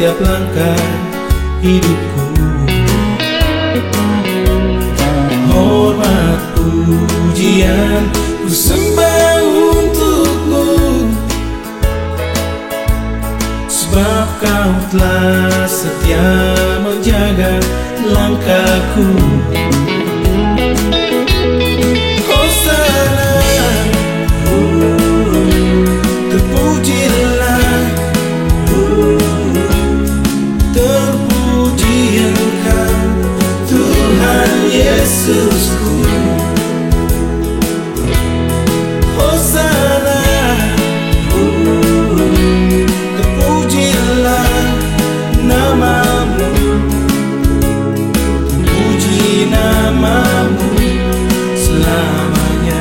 setiap langkah hidupku. Hormat pujian ku sembah untukmu, sebab kau telah setia menjaga langkahku. Yesusku, Hosana, terpujilah namamu, puji namamu selamanya.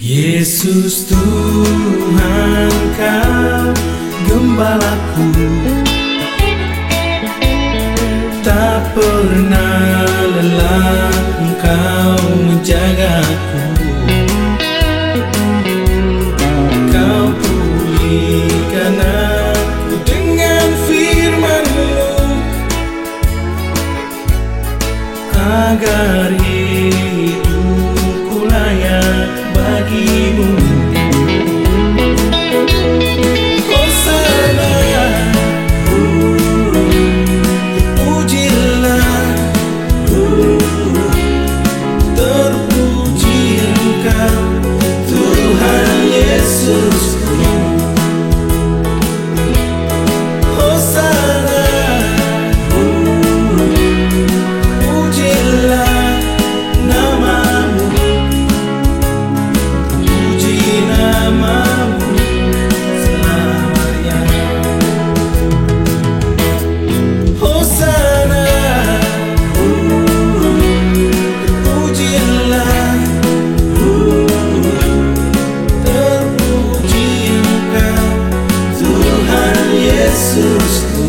Yesus Tuhan, Kau gembalaku, tak pernah lelah Engkau menjagaku. Kau pulihkan aku dengan firman-Mu, agar hidupku layak bagimu. Hosana, terpujilah, terpuji Engkau Tuhan Yesusku. Hosana, pujilah namamu, namamu selamanya. Hosana, terpujilah, terpuji Engkau Tuhan Yesusku.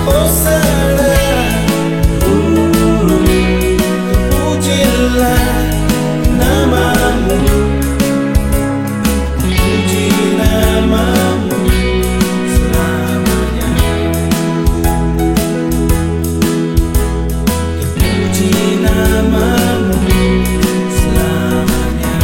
Hosana, terpujilah namamu, puji namamu selamanya. Terpuji namamu selamanya.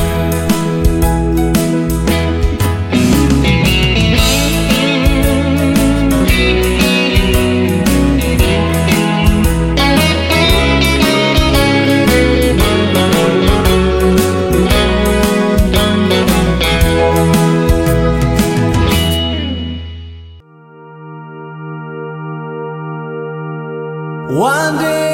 One day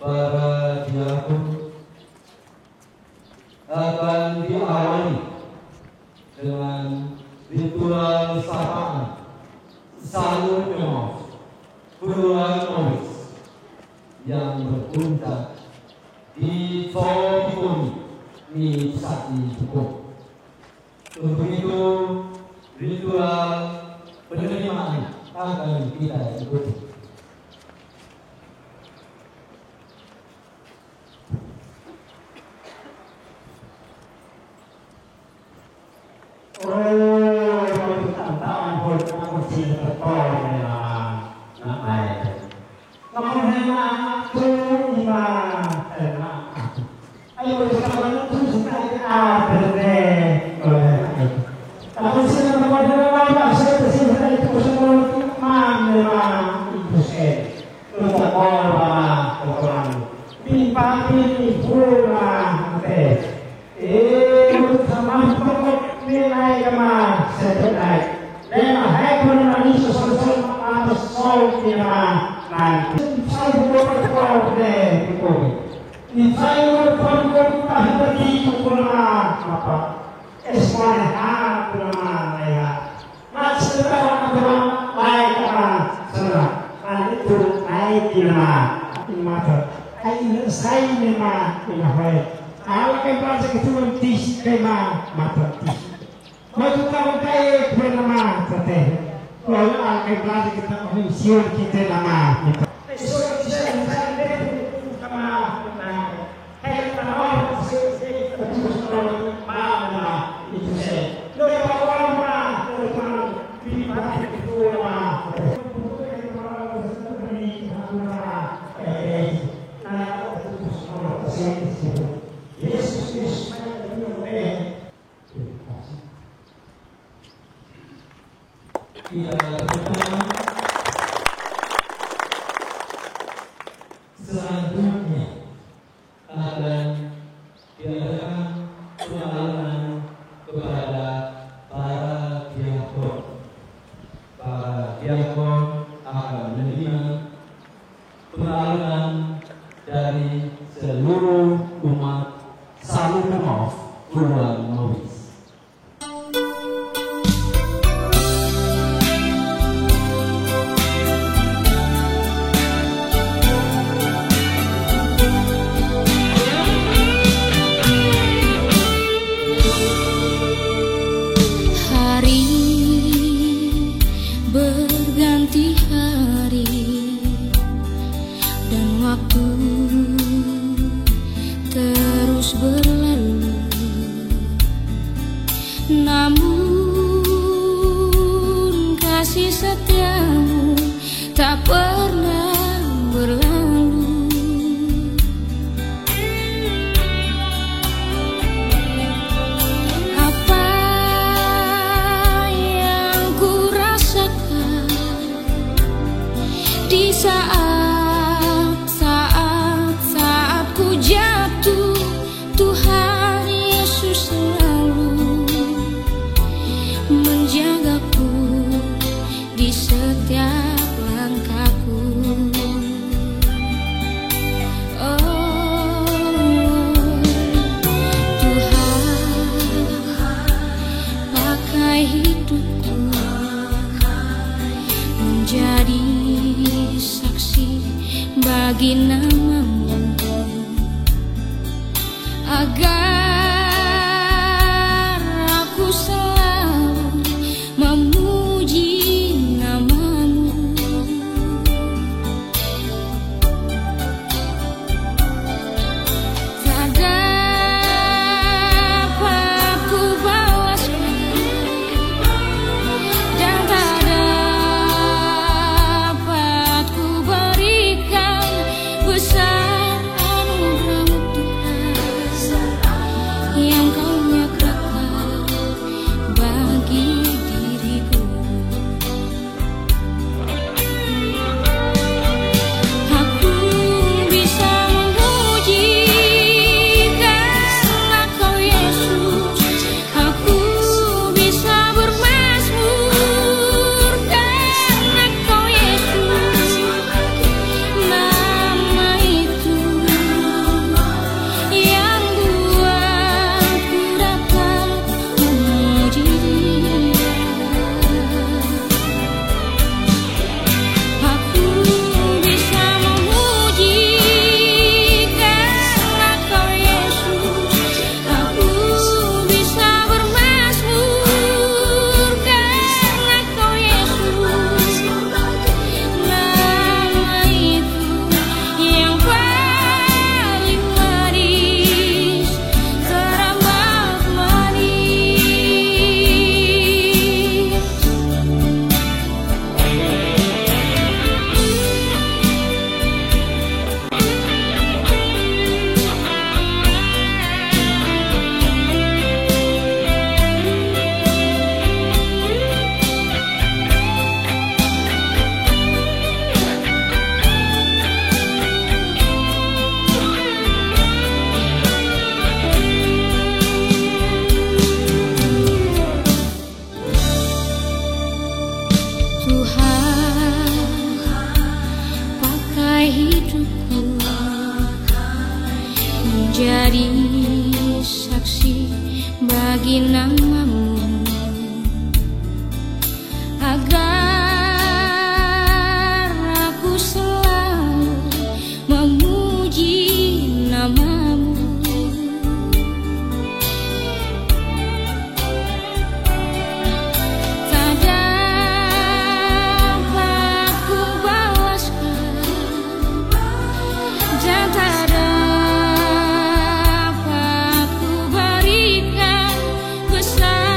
para diakon akan diawali dengan ritual sapaan Salut Memov puluhan novis yang berpuncak di Tobikoni di Sati Cukup. Untuk itu, ritual penerimaan akan kita ikuti. Selanjutnya akan diadakan pengalunan kepada para diakon. Para diakon akan menerima pengalunan dari seluruh umat Salut Memov puluhan novis. Namun kasih setiamu tak pernah berlalu. Apa yang ku rasakan di saat ku jatuh, Tuhan Yesus selalu menjagaku di setiap langkahku. Oh Tuhan, pakai hidupku menjadi saksi bagi nama-Mu, agar aku selalu memuji nama-Mu. Tak dapat ku balaskan dan tak dapat ku berikan besar anugerah-Mu Tuhan. bagi namamu, agar aku selalu memuji namamu. Tak dapat ku balaskan dan tak dapat ku berikan besar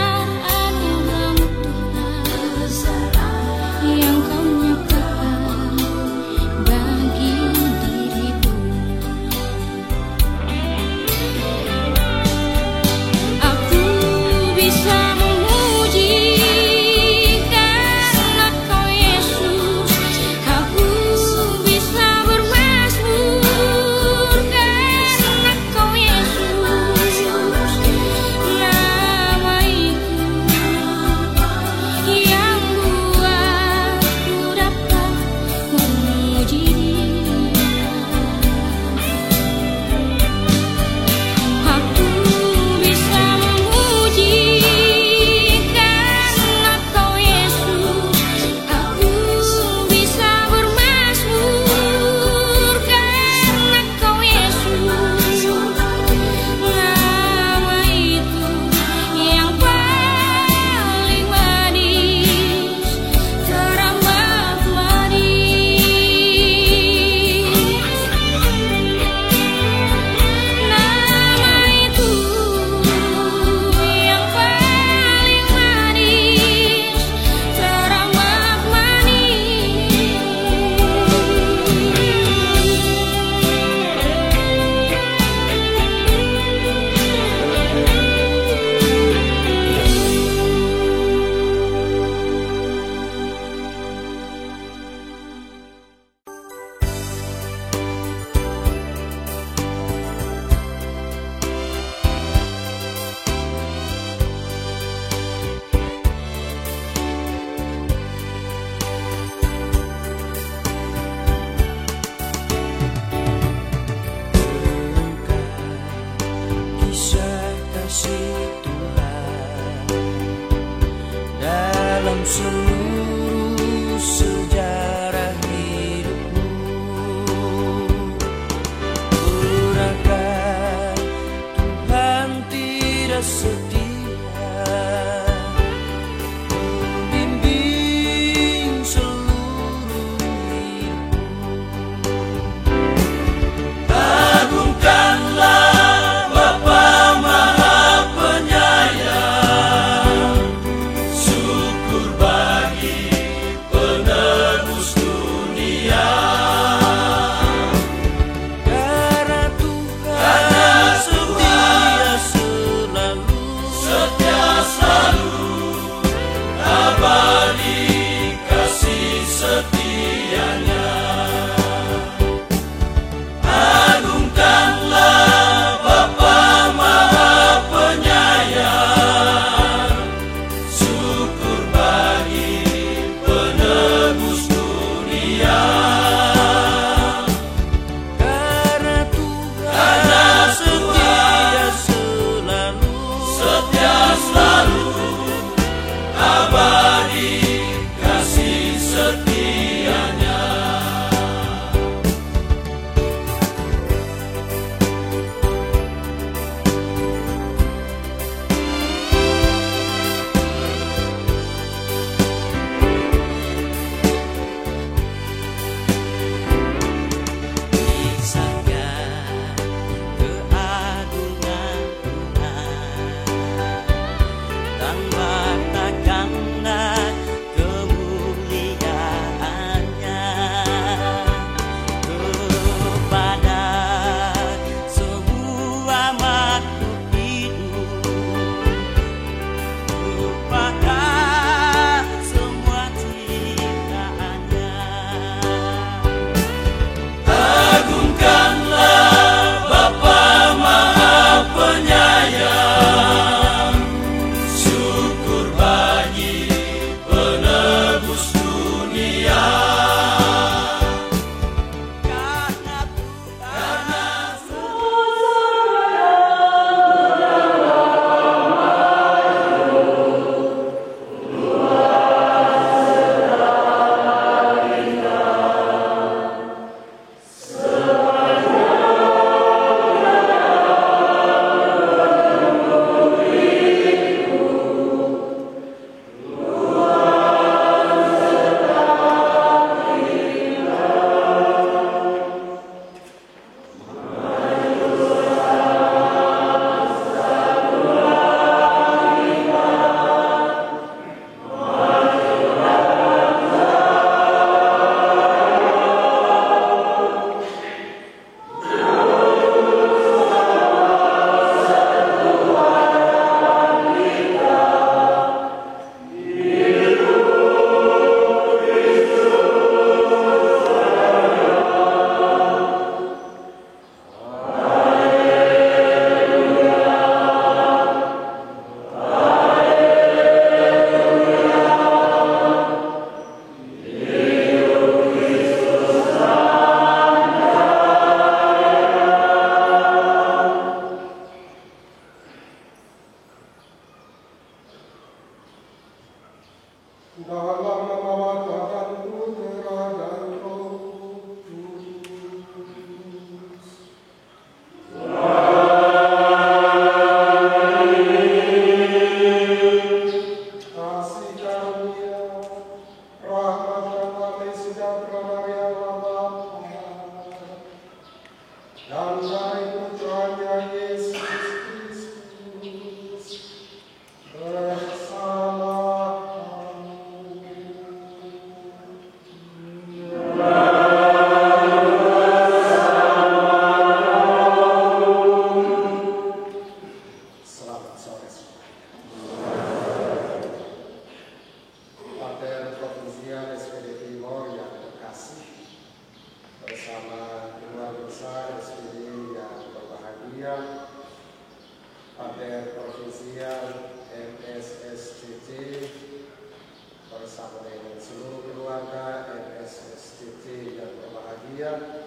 gereja,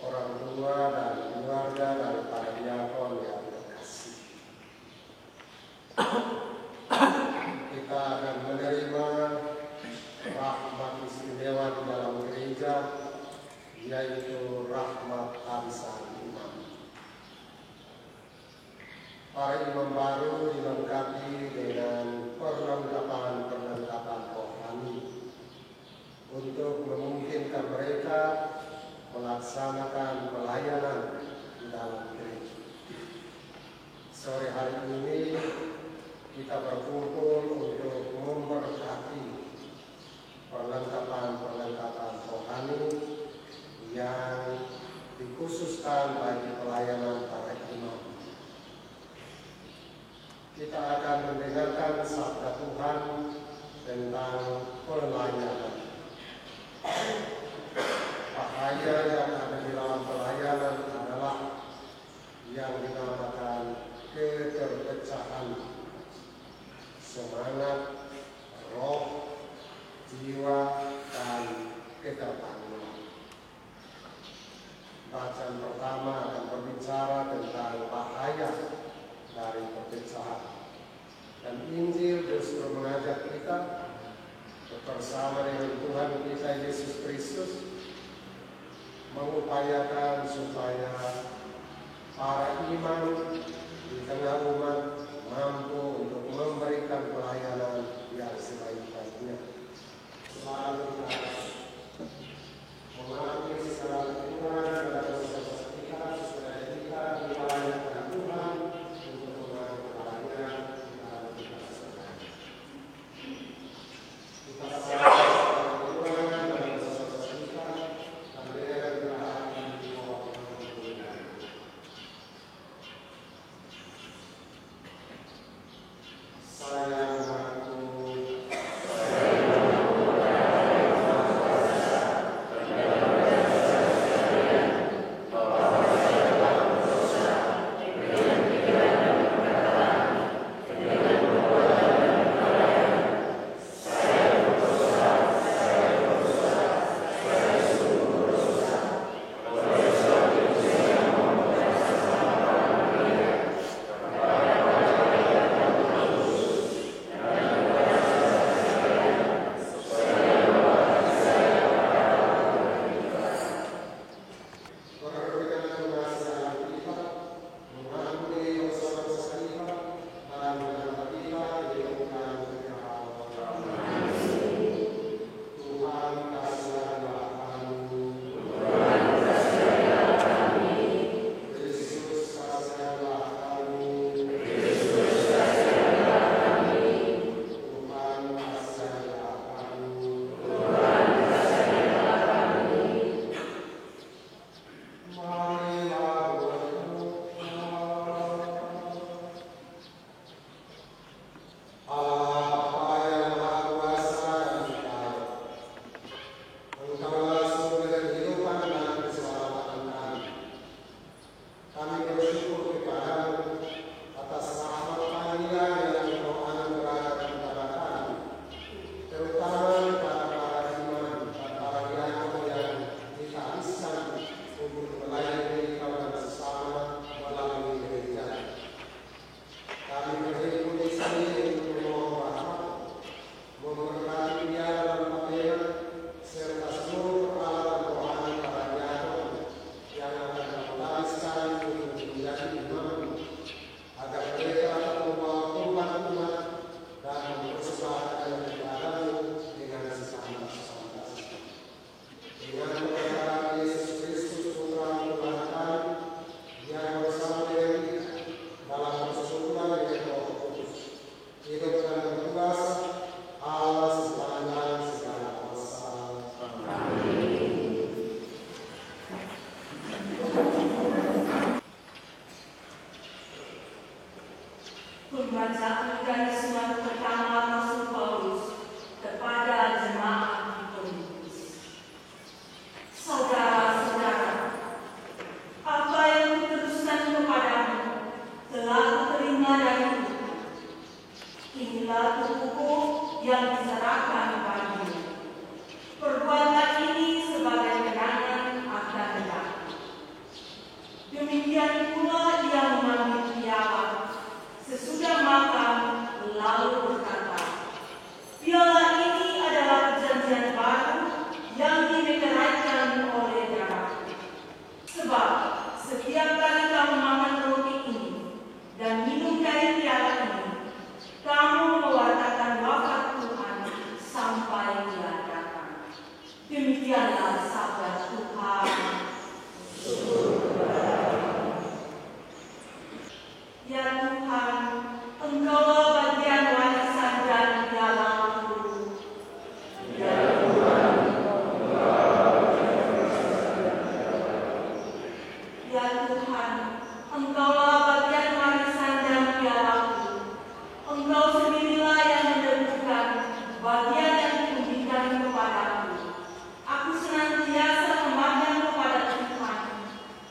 orang tua dan keluarga dari para diakon yang terkasih. Kita akan menerima rahmat istimewa di dalam gereja, yaitu rahmat arisan imam. Para imam baru dilengkapi dengan perlengkapan rohani untuk memungkinkan mereka melaksanakan pelayanan di dalam gereja. Sore hari ini kita berkumpul untuk memberkati perlengkapan rohani yang dikhususkan bagi pelayanan para imam. Kita akan mendengarkan sabda Tuhan tentang pelayanan. Bahaya yang ada di dalam pelayanan adalah yang dinamakan keterpecahan semangat, roh, jiwa, dan ketertanggungan. Bacaan pertama akan berbicara tentang bahaya dari perpecahan, dan Injil justru mengajak kita bersama dengan Tuhan kita Yesus Kristus mengupayakan supaya para imam di tengah umat mampu untuk memberikan pelayanan yang sebaik-baiknya. Selalu memahami secara kebenaran dan proses kita supaya kita dilayani Tuhan untuk memahami pelayanan dalam kita sehari-hari. Kita saya mengaku Demikianlah sabda Tuhan. Ya Tuhan, Engkaulah bagian warisan dan pialaku. Ya Tuhan, ya Tuhan, Engkaulah bagian warisan dan pialaku. Engkau sendirilah yang menentukan bagian yang diberikan kepadaku. Aku senantiasa memandang kepada Tuhan,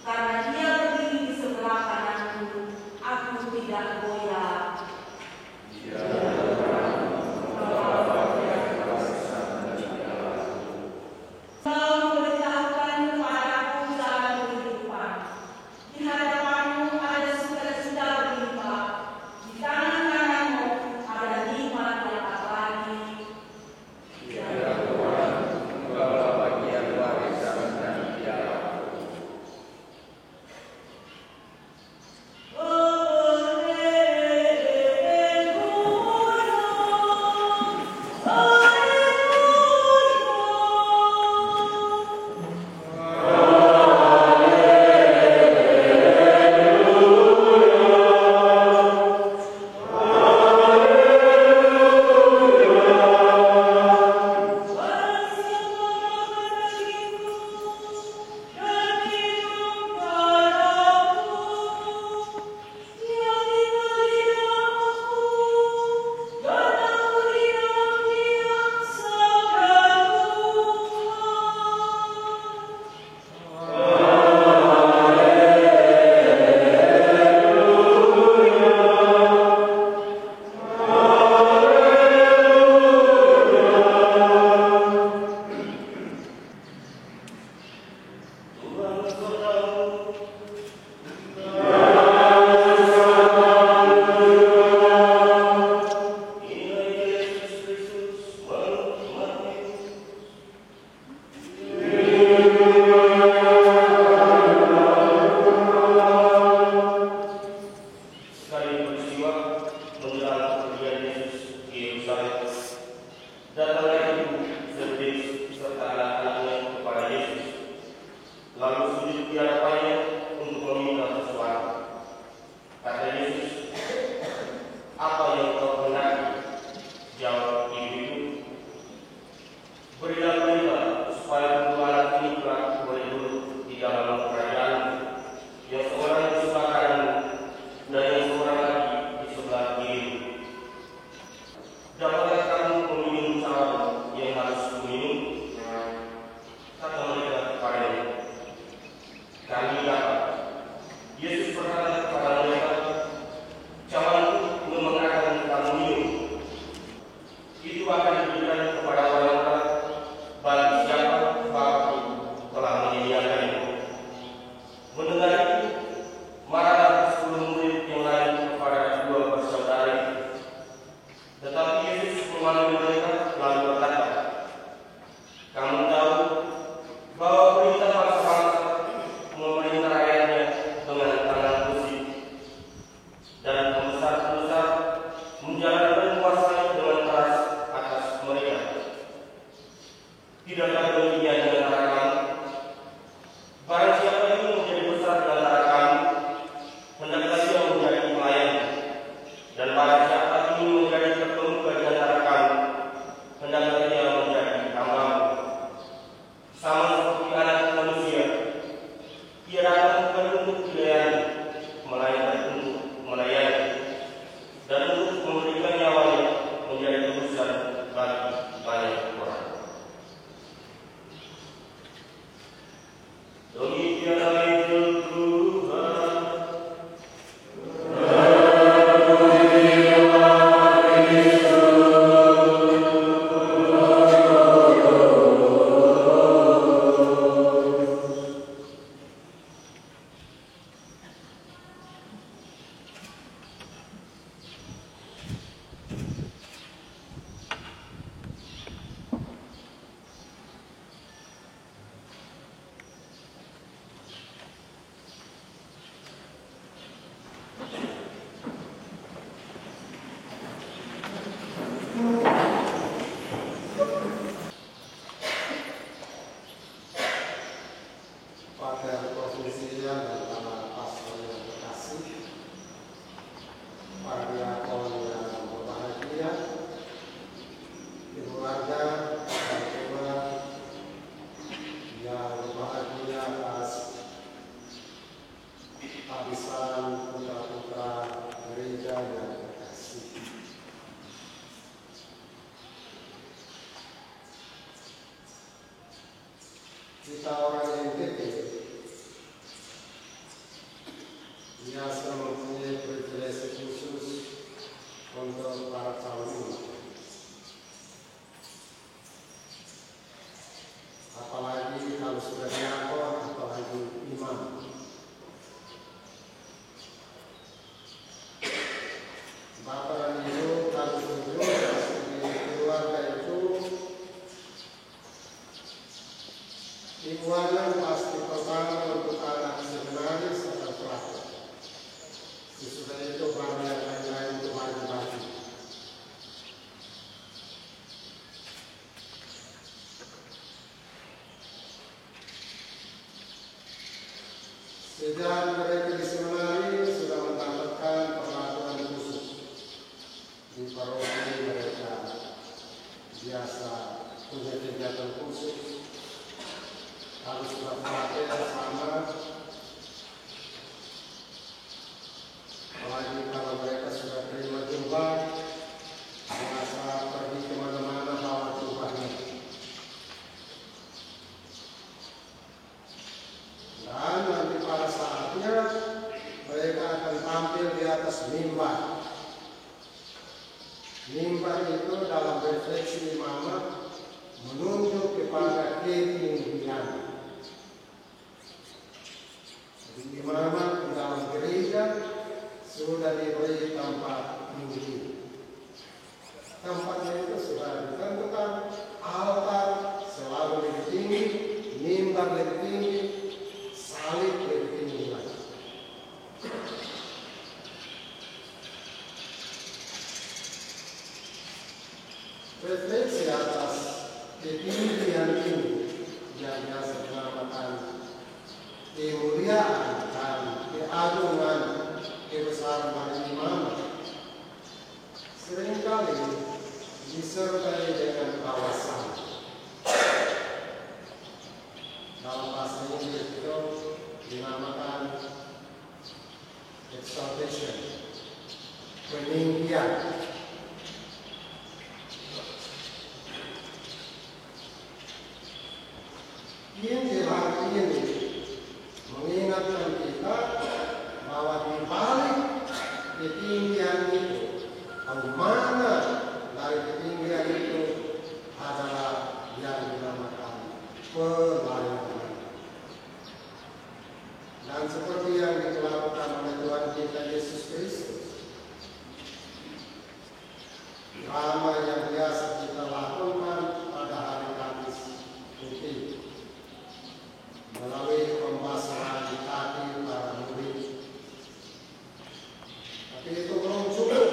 karena Dia berdiri di sebelah kananku. Aku tidak goyah. Kau memberitahukan kepadaku jalan kehidupan. Di hadapanmu ada sukacita berlimpah. Di tangan kananmu ada nikmat yang abadi. yang bahagia atas habisan putra-putra gereja yang terkasih. Kita orang NTT biasa mempunyai privilege khusus untuk para calon imam. Apalagi kalau sudah diakon, apalagi imam. Bapak dan Ibu kalau setuju di keluarga itu ikhwanan pasti pertama untuk anak seminaris atau pelajar. Sesudah itu baru yang lain-lain untuk bagi-bagi. Sejak mereka di seminari sudah mendapatkan perlakuan khusus. Di paroki mereka biasa punya kegiatan khusus. Harus sudah pelatihan sama. Apalagi kalau mereka sudah terima jubah, biasa pergi kemana-mana bawa jubahnya. Dan nanti pada saatnya mereka akan tampil di atas mimbar. Mimbar itu dalam refleksi imamat menunjuk kepada ketinggian. Jadi imamat di dalam gereja sudah diberi tempat tinggi. Tempatnya itu sudah ditentukan, altar selalu lebih tinggi, mimbar lebih tinggi, salib lebih tinggi lagi. Refleksi atas ketinggian ini yang biasa dinamakan kemuliaan dan keagungan kebesaran dari imam seringkali disertai dengan kawasan. Dalam bahasa Inggris itu dinamakan exaltation, peninggian. Ini hari ini mengingatkan kita bahwa di balik ketinggian itu, atau mana dari ketinggian itu adalah yang dinamakan pelayanan. Dan seperti yang dilakukan oleh Tuhan kita Yesus Kristus, drama yang biasa kita lakukan pada hari Kamis Putih melalui pembasahan kaki para murid. Tapi itu belum cukup.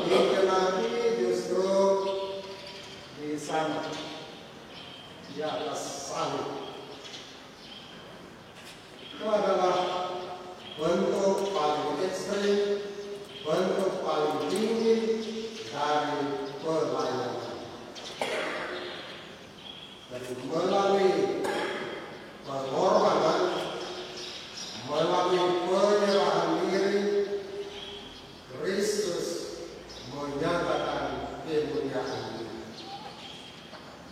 Digenapi justru di sana, di atas salib. Itu adalah bentuk paling ekstrim, bentuk paling tinggi dari pelayanan. Dan melalui pengorbanan, melalui penyerahan diri, Kristus menyatakan kemuliaan.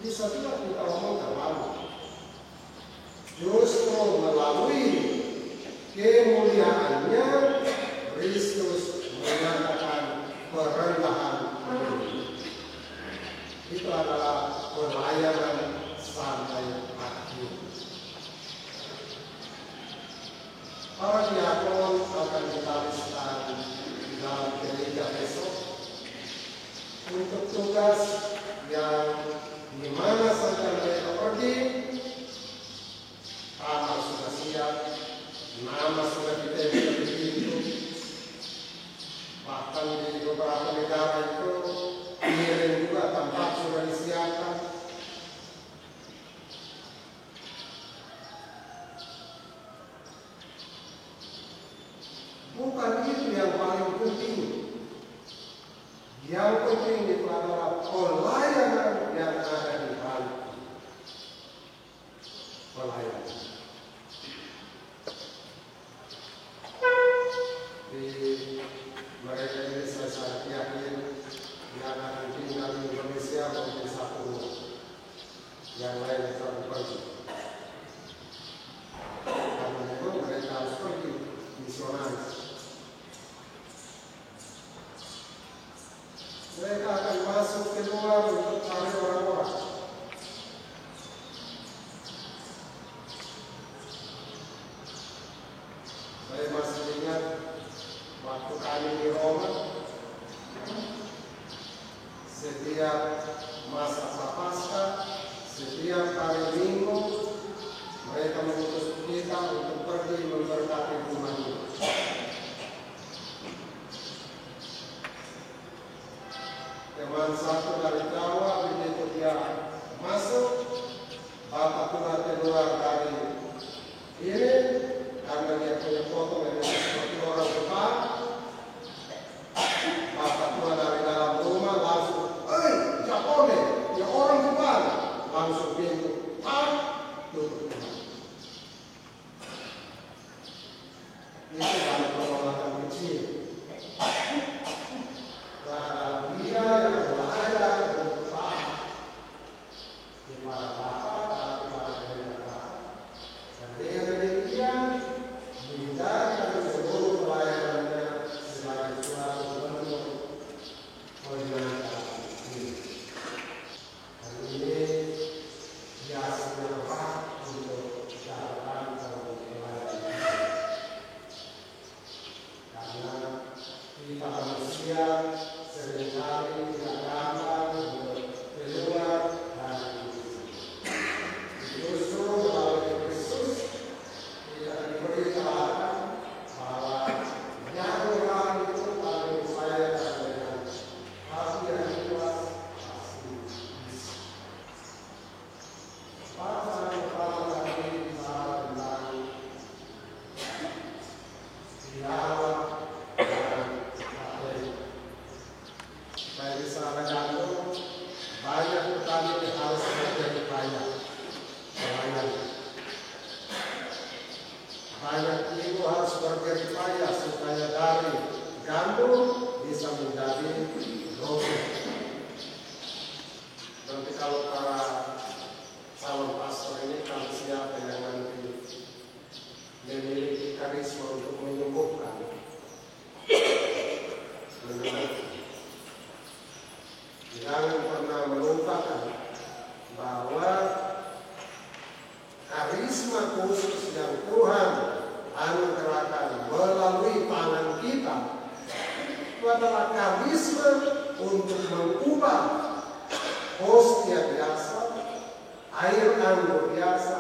Bisa tidak kita omongkan lalu. Justru melalui kemuliaannya, Kristus menyatakan perendahan diri. Itu adalah pelayanan sampai akhir. Para diakon akan kita listan di dalam gereja besok untuk tugas yang di mana saja mereka pergi, kamar sudah siap, nama sudah ditempel di pintu. Bahkan di beberapa negara itu piring juga tempat sudah disiapkan. Bukan itu yang paling penting. Yang penting itu adalah pelayanan yang ada di hati. melayani. Di mereka ini saya sangat yakin yang akan tinggal di Indonesia mungkin satu, yang lain akan pergi. Karena memang mereka harus pergi misionaris. Mereka akan masuk keluar untuk cari orang-orang. Saya masih ingat waktu kami di Roma, setiap masa Prapaskah, setiap hari Minggu, mereka mengutus kita untuk pergi memberkati rumahnya. Teman satu dari Jawa, begitu dia masuk, Bapak Tuhan keluar dari ini, karena dia punya foto yang seperti orang Jepang. Bapak Tuhan dari dalam rumah langsung, Japone, ya orang Jepang, langsung pintu, tutup. Itu dalam penolakan kecil. Dalam dia yang belajar untuk paham di para bapak, di para mereka. Dan dengan demikian menjadikan seluruh pelayanannya sebagai suatu bentuk menyenangkan diri. Dan ini biasanya berat untuk dilakukan dalam pelayanan. Karena kita manusia seringkali tidak gampang untuk keluar dari Kristus. Justru melalui Kristus kita diberitakan bahwa menyatu orang itu paling saya sampaikan, tapi yang ikhlas pasti bisa. Pasal pertama tadi bicara tentang dialog dan materi. Saya bisa mengandung banyak petani yang harus menjadi kaya. Banyak ibu harus berjeri payah supaya dari gandum bisa menjadi roti. Nanti kalau para calon pastor ini kan siapa yang nanti memiliki karisma untuk menyembuhkan, jangan pernah melupakan bahwa karisma khusus yang Tuhan anugerahkan melalui tangan kita itu adalah karisma untuk mengubah hostia biasa, air anggur biasa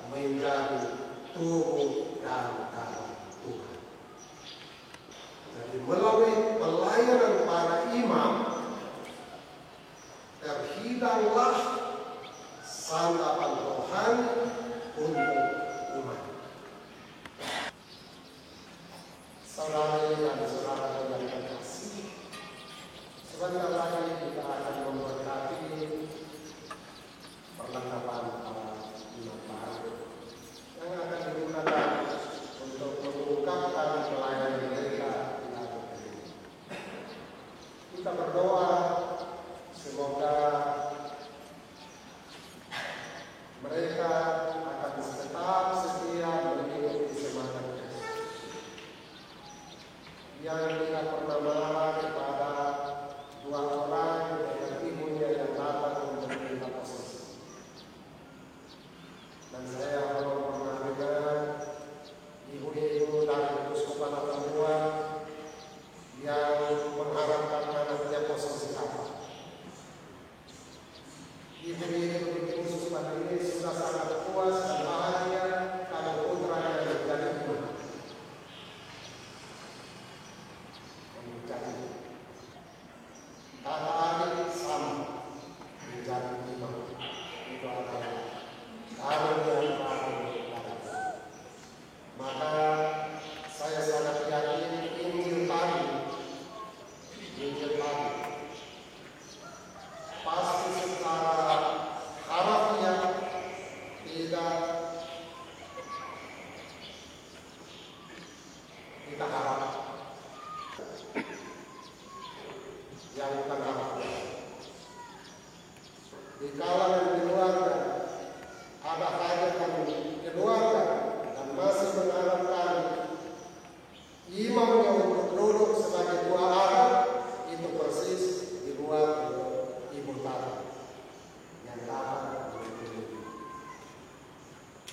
menjadi tubuh dan darah Tuhan. Jadi melalui pelayanan para imam terhidanglah santapan rohani untuk umat. Saudara dan saudara yang terkasih, sebentar lagi kita akan memberkati perlengkapan para imam baru yang akan digunakan untuk mengungkapkan pelayanan mereka di dalam ini. Kita berdoa semoga mereka akan tetap setia mengikuti semangat Kristus. Yang tidak pernah marah kepada dua orang dengan ibunya yang datang untuk minta posisi. Dan saya belum pernah dengar ibu-ibu dari Keuskupan Atambua yang mengharapkan anaknya posisi apa. Ibu-ibu di Keuskupan ini sudah sangat puas dan bahagia kalau putranya menjadi imam. Menjadi kakak adik sama menjadi imam. Itu adalah karunia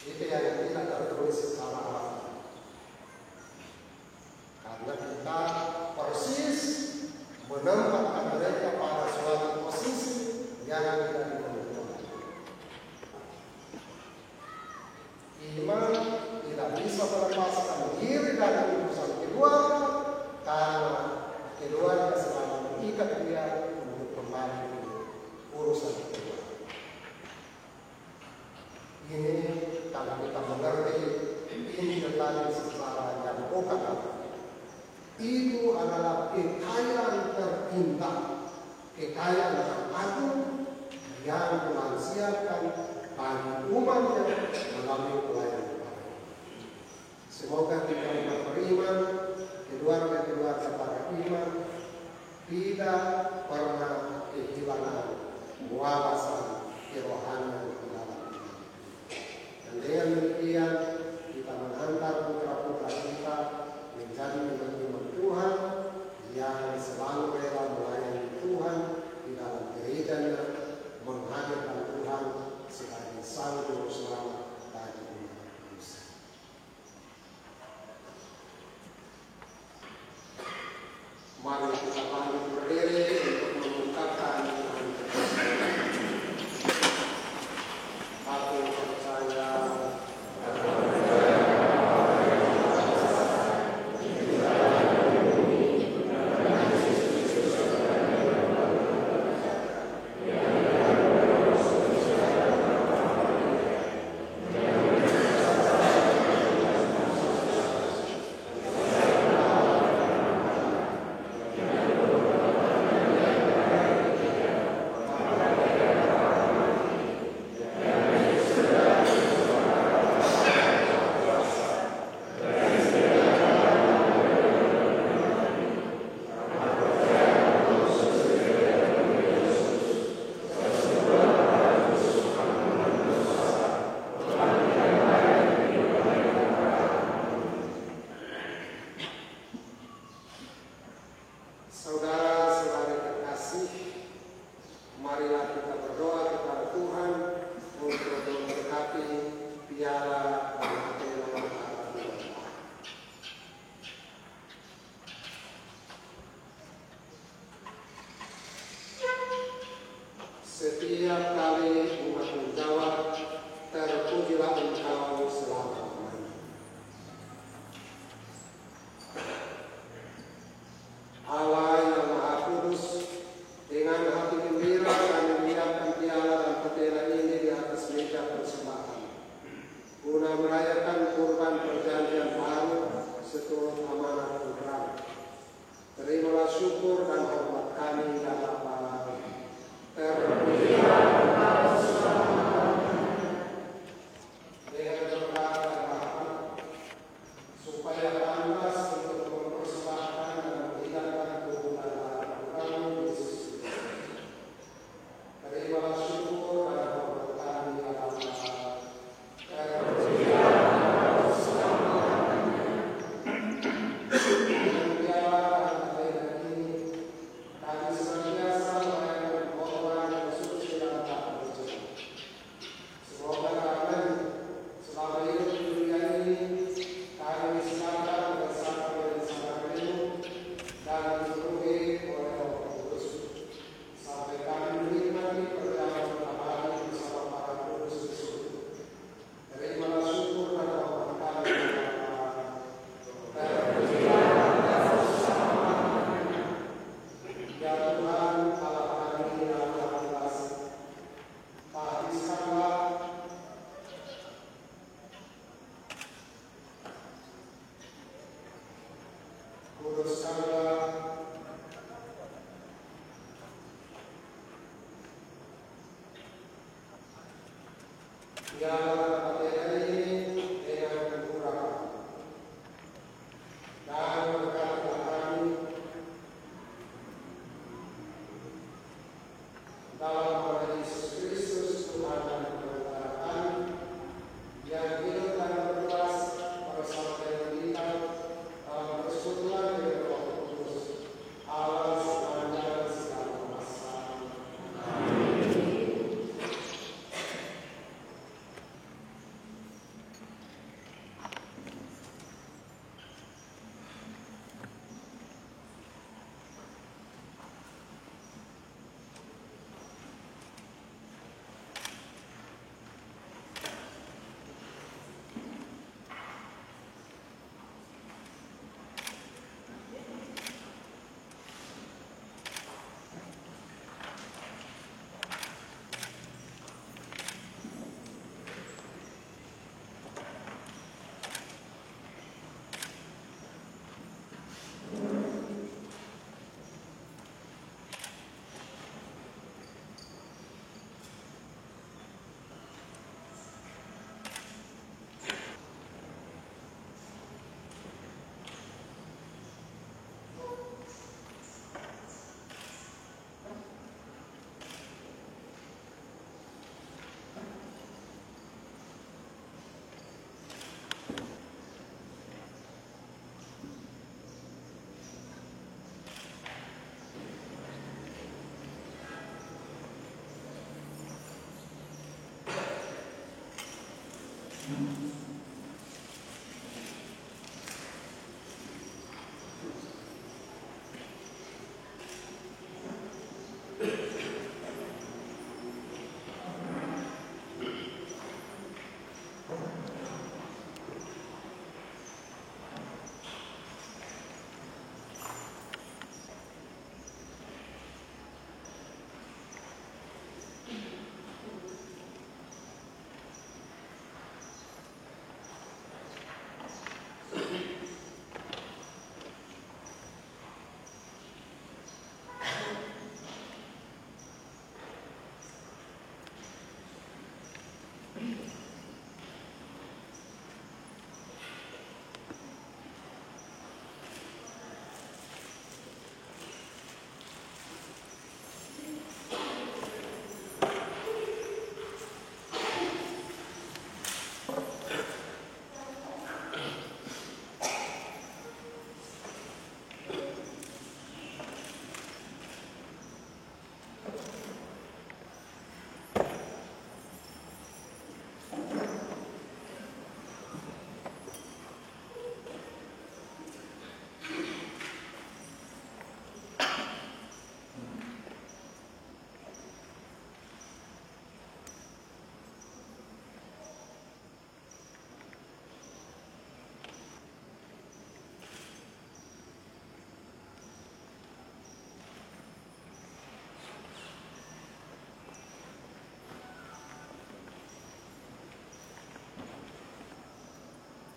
Itu yang tidak tertulis secara alami. Karena kita persis menempatkan mereka pada suatu posisi yang tidak ditentukan. Iman tidak bisa melepaskan diri dari urusan keluarga karena keluarga selalu mengikat dia untuk kembali ke urusan keluarga. Ini kalau kita mengerti ini tentang secara yang bukan itu adalah kekayaan terindah, kekayaan teragung yang dimansiakan bagi umatnya melalui pelayanan Tuhan. Semoga kita yang beriman, keluarga-keluarga para iman tidak pernah kehilangan wawasan kerohanian di dalam iman. Dan dengan demikian kita mengantar putra-putra kita menjadi umat Tuhan yang selalu rela melayani Tuhan di dalam gerejanya, menghadirkan Tuhan sebagai sang juru selamat bagi umat manusia. Mari kita bangkit berdiri untuk mengungkapkan Tuhan. Aku percaya saudara-saudari terkasih, marilah kita berdoa kepada Tuhan untuk memberkati piala dan materi akan kita. Setiap kali umat menjawab, terpujilah Engkau selama-lamanya. Allah yang Maha Kudus, dengan hati gembira kami menyiapkan piala dan petela ini di atas meja persembahan, guna merayakan kurban perjanjian baru seturut amanat Tuhan. Terimalah syukur dan hormat kami ya Bapa. Terpujilah Engkau selama-lamanya. Dengan berkat dan rahmat, supaya pantas untuk mempersembahkan dan menghidangkan tubuh dan darah kami Yesus. Terimalah syukur dan hormat kami ya Bapa. Terpujilah Engkau selama-lamanya. Dengan piala dan petela ini, kami senantiasa merayakan korban yang suci dan tak bercela. Semoga kami selama hidup di dunia ini kami diserahkan bersama dengan saudara-saudarimu dan dipenuhi oleh Roh Kudus sampai kami menikmati perjalanan abadi bersama para kudus di surga. Terimalah syukur dan hormat kami ya Bapa. Terpujilah Engkau selama-lamanya. Ya Tuhan Allah kami yang Maha Kuasa, habiskanlah kuduskanlah piala dan petela ini dengan kekurangan, dan berkatilah kami dalam nama Yesus Kristus Tuhan dan Penantara kami, yang hidup dan berkuasa bersama dengan kita dalam persekutuan dengan Roh Kudus, Allah sepanjang segala masa. Amin.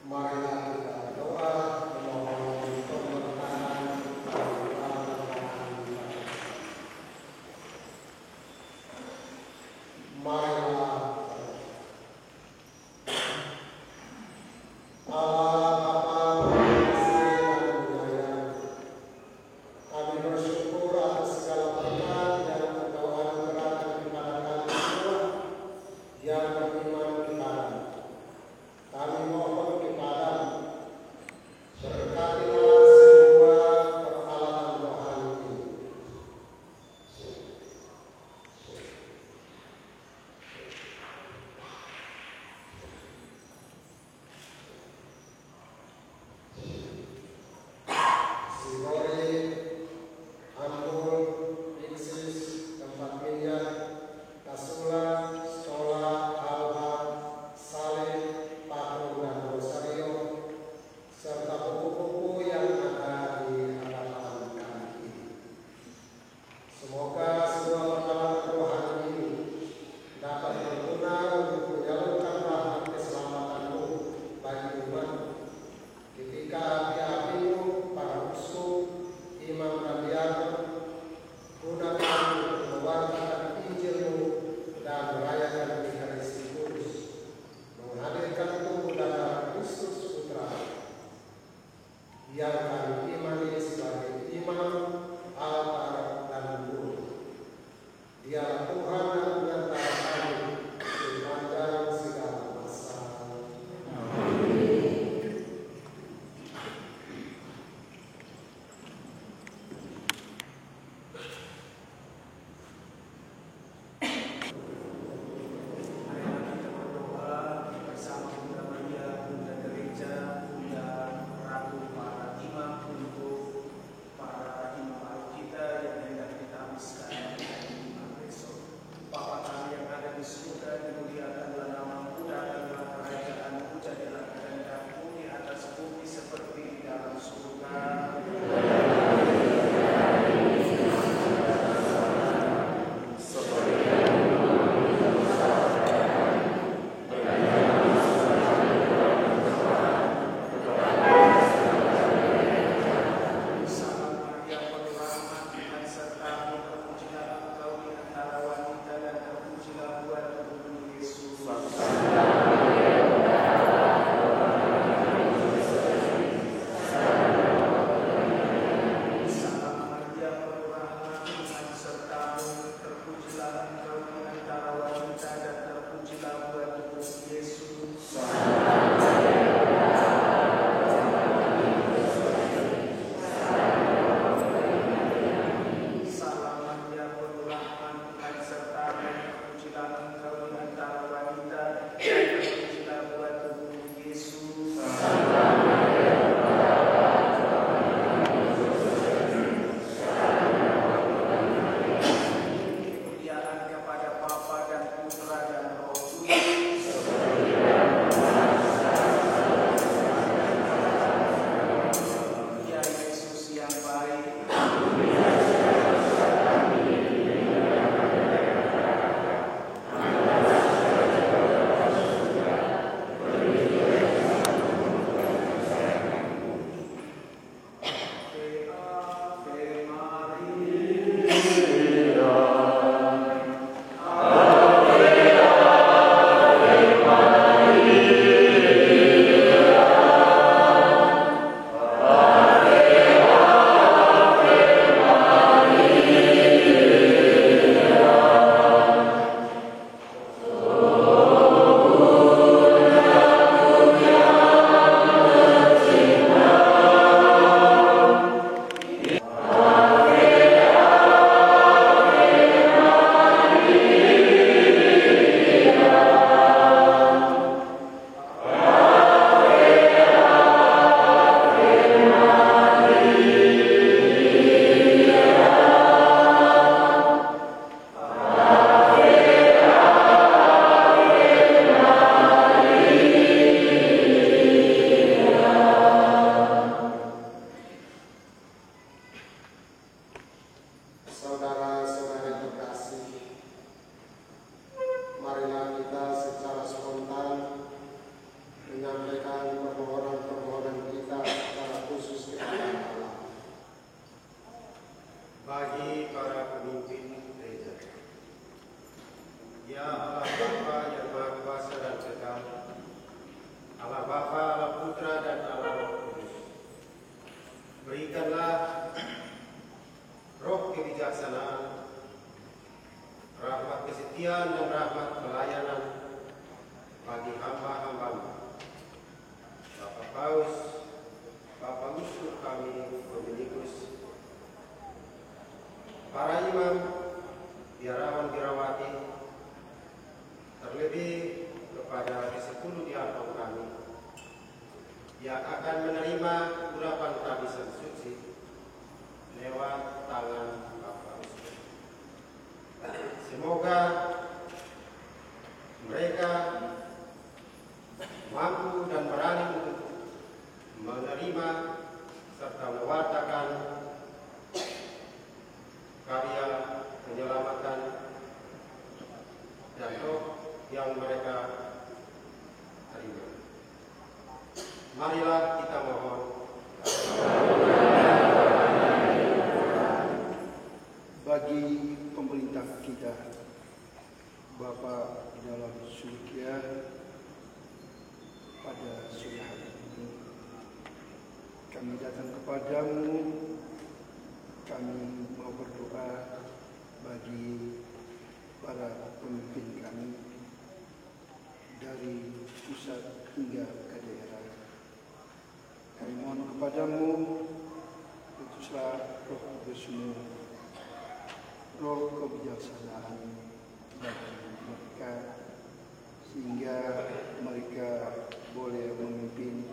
Marilah kita berdoa memohon keberkahan marilah Allah Bapa yang kasih dan penyayang, kami bersyukur atas segala berkat dan Engkau anugerahkan kepada kami semua yang beriman kepada. Kami mohon kepada kesetiaan dan rahmat pelayanan bagi hamba-hamba-Mu. Bapak Paus, Bapak Uskup kami, Dominikus, para imam, biarawan-biarawati, terlebih kepada ke-10 diakon kami yang akan menerima urapan tabisan suci lewat tangan Bapak Uskup. Semoga mereka mampu dan berani untuk menerima serta mewartakan karya penyelamatan dan roh yang mereka terima. Marilah kita mohon. Bagi pemerintah kita, Bapa di dalam surga, pada sore hari ini kami datang kepadamu. Kami mau berdoa bagi para pemimpin kami dari pusat hingga ke daerah. Kami mohon kepadamu, utuslah Roh Kudus-Mu, roh kebijaksanaan bagi mereka, sehingga mereka boleh memimpin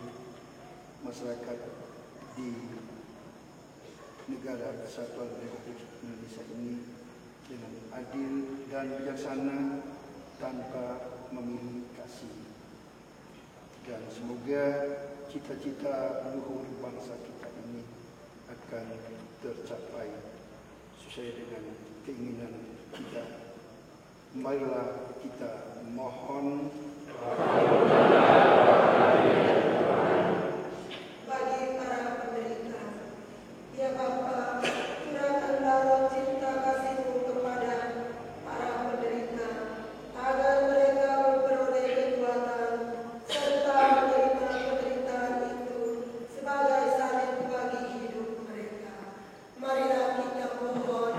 masyarakat di negara Kesatuan Republik Indonesia ini dengan adil dan bijaksana tanpa memilih kasih. Dan semoga cita-cita luhur bangsa kita ini akan tercapai sesuai dengan keinginan kita. Marilah kita mohon. Bagi para penderita, ya Bapa, curahkanlah roh cinta kasih-Mu kepada para penderita, agar mereka memperoleh kekuatan serta menerima penderitaan itu sebagai salib bagi hidup mereka. Marilah kita mohon.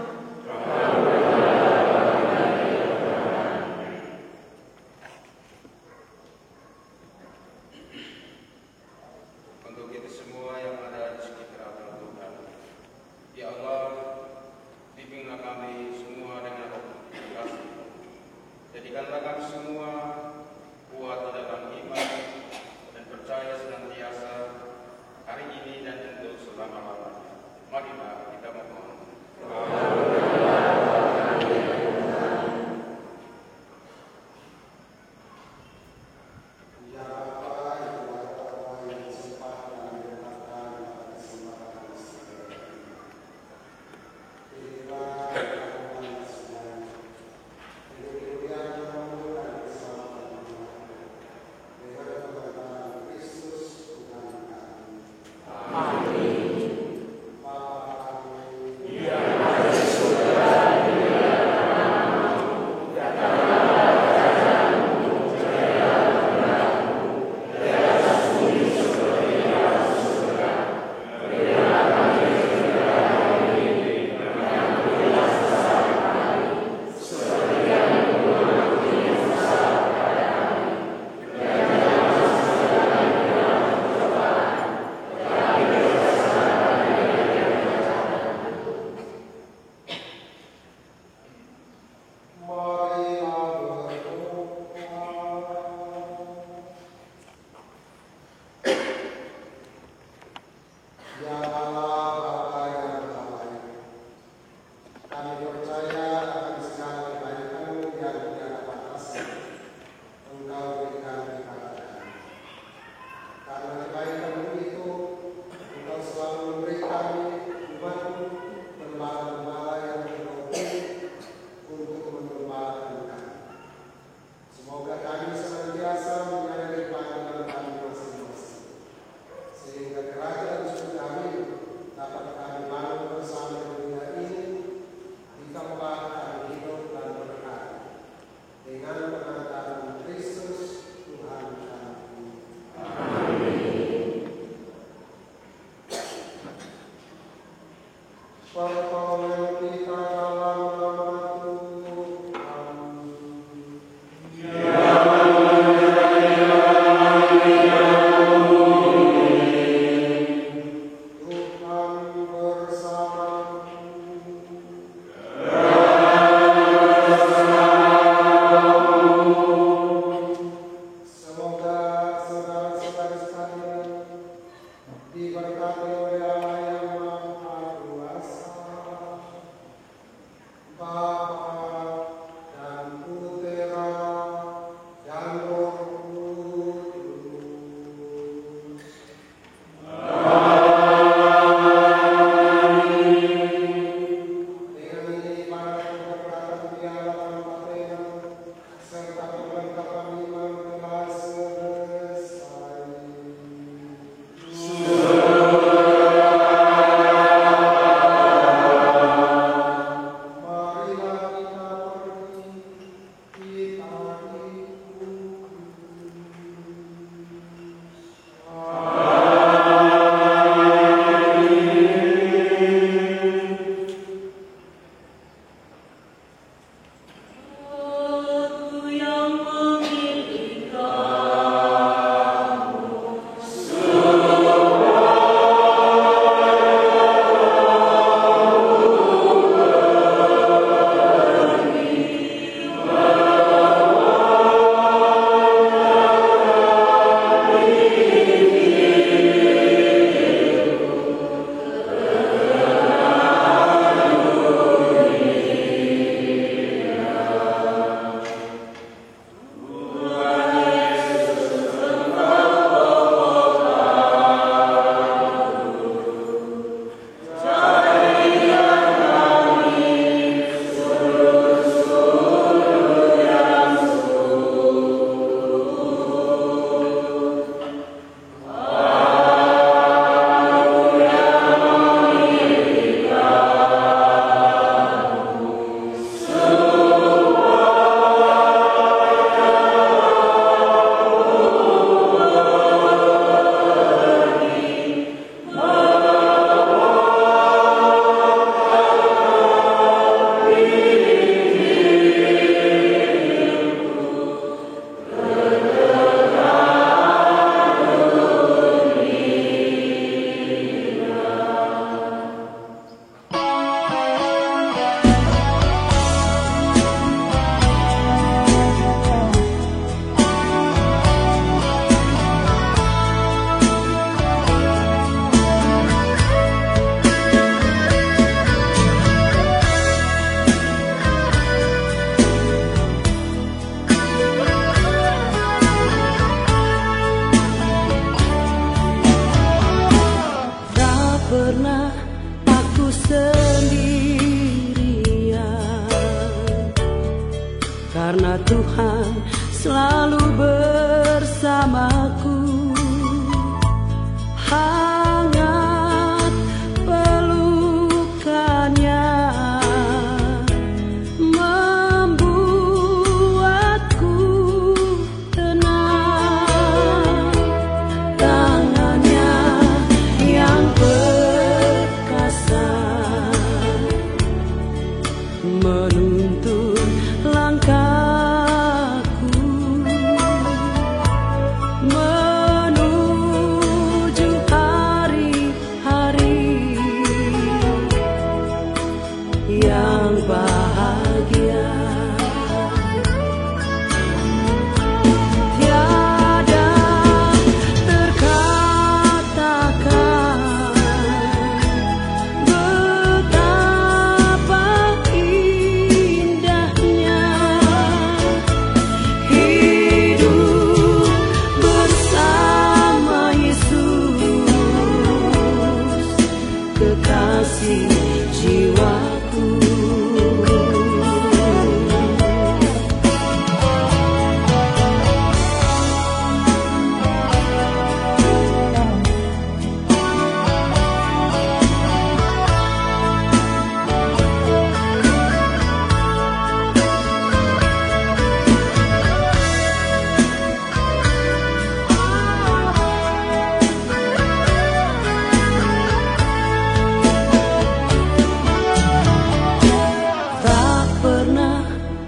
Tuhan selalu bersamaku. Hangat pelukannya membuatku tenang. Tangannya yang perkasa menuntun langkahku menuju hari-hari yang bahagia. Tiada terkatakan betapa indahnya hidup bersama Yesus, kekasih jiwaku. Tak pernah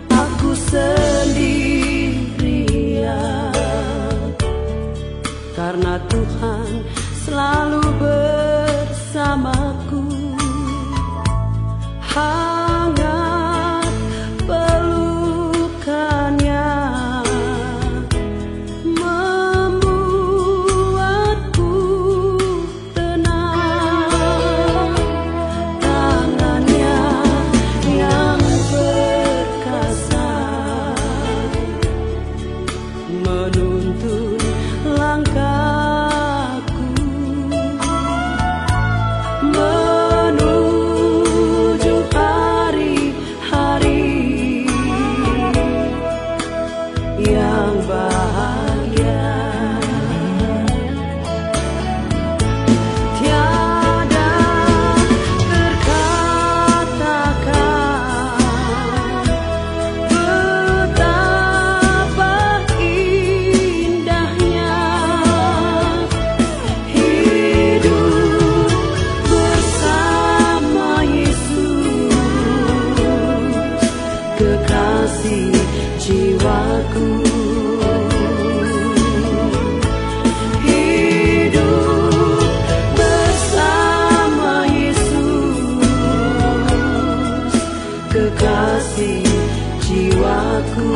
aku sendirian, karena Tuhan selalu bersamaku. Hangat pelukannya membuatku tenang. Tangannya yang perkasa menuntun langkahku menuju hari-hari yang bahagia. Tiada terkatakan betapa indahnya hidup bersama Yesus, kekasih jiwaku. Hidup bersama Yesus, kekasih jiwaku.